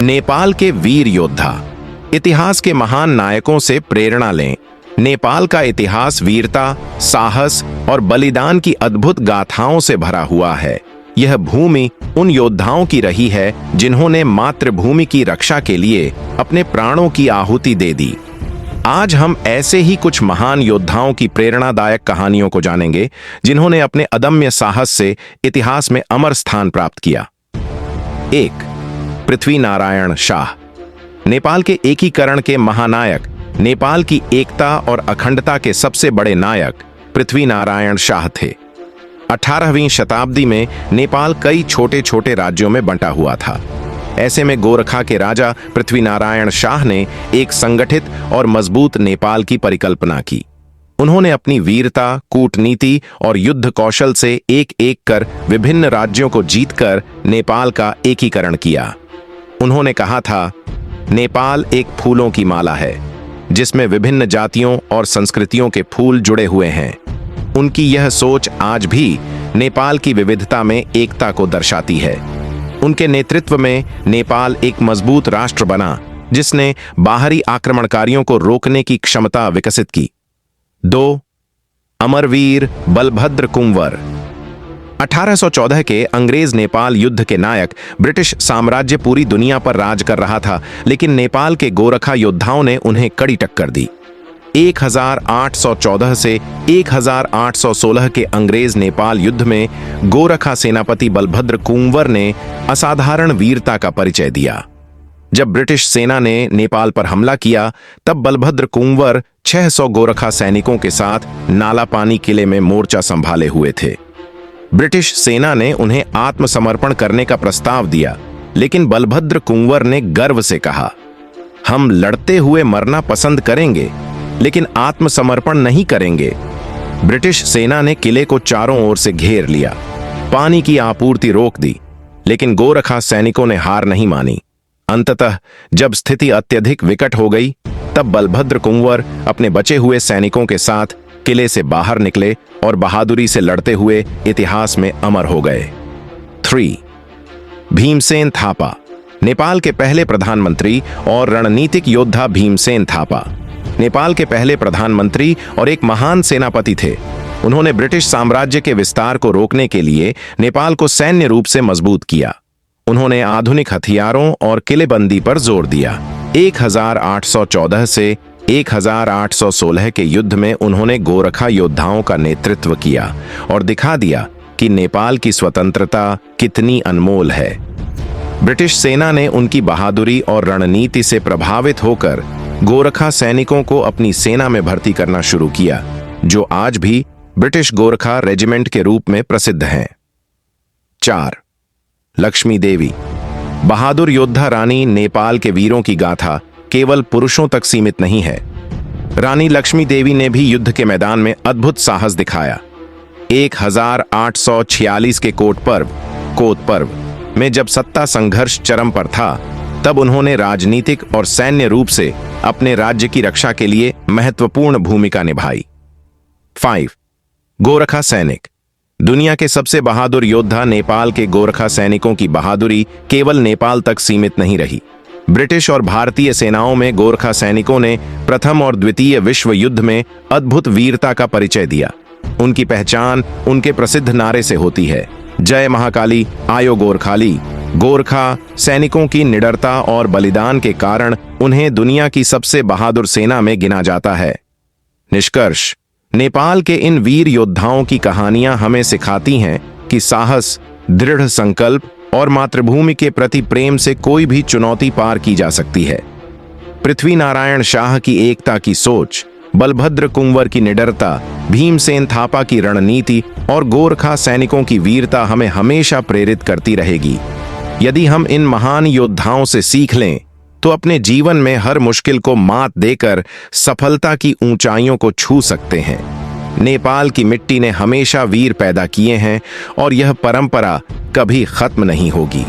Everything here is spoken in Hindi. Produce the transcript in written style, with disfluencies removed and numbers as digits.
नेपाल के वीर योद्धा। इतिहास के महान नायकों से प्रेरणा लें। नेपाल का इतिहास वीरता, साहस और बलिदान की अद्भुत गाथाओं से भरा हुआ है। यह भूमि उन योद्धाओं की रही है जिन्होंने मातृभूमि की रक्षा के लिए अपने प्राणों की आहुति दे दी। आज हम ऐसे ही कुछ महान योद्धाओं की प्रेरणादायक कहानियों को जानेंगे, जिन्होंने अपने अदम्य साहस से इतिहास में अमर स्थान प्राप्त किया। 1. पृथ्वीनारायण शाह। नेपाल के एकीकरण के महानायक, नेपाल की एकता और अखंडता के सबसे बड़े नायक पृथ्वीनारायण शाह थे। 18वीं शताब्दी में नेपाल कई छोटे छोटे राज्यों में बंटा हुआ था। ऐसे में गोरखा के राजा पृथ्वीनारायण शाह ने एक संगठित और मजबूत नेपाल की परिकल्पना की। उन्होंने अपनी वीरता, कूटनीति और युद्ध कौशल से एक एक कर विभिन्न राज्यों को जीतकर नेपाल का एकीकरण किया। उन्होंने कहा था, नेपाल एक फूलों की माला है जिसमें विभिन्न जातियों और संस्कृतियों के फूल जुड़े हुए हैं। उनकी यह सोच आज भी नेपाल की विविधता में एकता को दर्शाती है। उनके नेतृत्व में नेपाल एक मजबूत राष्ट्र बना, जिसने बाहरी आक्रमणकारियों को रोकने की क्षमता विकसित की। 2. अमरवीर बलभद्र कुंवर। 1814 के अंग्रेज नेपाल युद्ध के नायक। ब्रिटिश साम्राज्य पूरी दुनिया पर राज कर रहा था, लेकिन नेपाल के गोरखा योद्धाओं ने उन्हें कड़ी टक्कर दी। 1814 से 1816 के अंग्रेज नेपाल युद्ध में गोरखा सेनापति बलभद्र कुंवर ने असाधारण वीरता का परिचय दिया। जब ब्रिटिश सेना ने नेपाल पर हमला किया, तब बलभद्र कुंवर 600 गोरखा सैनिकों के साथ नालापानी किले में मोर्चा संभाले हुए थे। ब्रिटिश सेना ने उन्हें आत्मसमर्पण करने का प्रस्ताव दिया, लेकिन बलभद्र कुंवर ने गर्व से कहा, हम लड़ते हुए मरना पसंद करेंगे, लेकिन आत्मसमर्पण नहीं करेंगे। ब्रिटिश सेना ने किले को चारों ओर से घेर लिया, पानी की आपूर्ति रोक दी, लेकिन गोरखा सैनिकों ने हार नहीं मानी। अंततः जब स्थिति अत्यधिक विकट हो गई, तब बलभद्र कुंवर अपने बचे हुए सैनिकों के साथ किले से बाहर निकले और बहादुरी से लड़ते हुए इतिहास में अमर हो गए। 3. भीमसेन थापा। नेपाल के पहले प्रधानमंत्री और रणनीतिक योद्धा भीमसेन थापा नेपाल के पहले प्रधानमंत्री और एक महान सेनापति थे। उन्होंने ब्रिटिश साम्राज्य के विस्तार को रोकने के लिए नेपाल को सैन्य रूप से मजबूत किया। उन्होंने आधुनिक हथियारों और किलेबंदी पर जोर दिया। 1814 से 1816 के युद्ध में उन्होंने गोरखा योद्धाओं का नेतृत्व किया और दिखा दिया कि नेपाल की स्वतंत्रता कितनी अनमोल है। ब्रिटिश सेना ने उनकी बहादुरी और रणनीति से प्रभावित होकर गोरखा सैनिकों को अपनी सेना में भर्ती करना शुरू किया, जो आज भी ब्रिटिश गोरखा रेजिमेंट के रूप में प्रसिद्ध हैं। 4. लक्ष्मी देवी। बहादुर योद्धा रानी नेपाल के वीरों की गाथा केवल पुरुषों तक सीमित नहीं है। रानी लक्ष्मी देवी ने भी युद्ध के मैदान में अद्भुत साहस दिखाया। 1846 के कोट पर्व में जब सत्ता संघर्ष चरम पर था, तब उन्होंने राजनीतिक और सैन्य रूप से अपने राज्य की रक्षा के लिए महत्वपूर्ण भूमिका निभाई। 5. गोरखा सैनिक। दुनिया के सबसे बहादुर योद्धा नेपाल के गोरखा सैनिकों की बहादुरी केवल नेपाल तक सीमित नहीं रही। ब्रिटिश और भारतीय सेनाओं में गोरखा सैनिकों ने प्रथम और द्वितीय विश्व युद्ध में अद्भुत वीरता का परिचय दिया। उनकी पहचान उनके प्रसिद्ध नारे से होती है, जय महाकाली आयो गोरखाली। गोरखा सैनिकों की निडरता और बलिदान के कारण उन्हें दुनिया की सबसे बहादुर सेना में गिना जाता है। निष्कर्ष, नेपाल के इन वीर योद्धाओं की कहानियां हमें सिखाती हैं कि साहस, दृढ़ संकल्प और मातृभूमि के प्रति प्रेम से कोई भी चुनौती पार की जा सकती है। पृथ्वीनारायण शाह की एकता की सोच, बलभद्र कुंवर की निडरता, भीमसेन थापा की रणनीति और गोरखा सैनिकों की वीरता हमें हमेशा प्रेरित करती रहेगी। यदि हम इन महान योद्धाओं से सीख लें, तो अपने जीवन में हर मुश्किल को मात देकर सफलता की ऊंचाइयों को छू सकते हैं। नेपाल की मिट्टी ने हमेशा वीर पैदा किए हैं और यह परंपरा कभी खत्म नहीं होगी।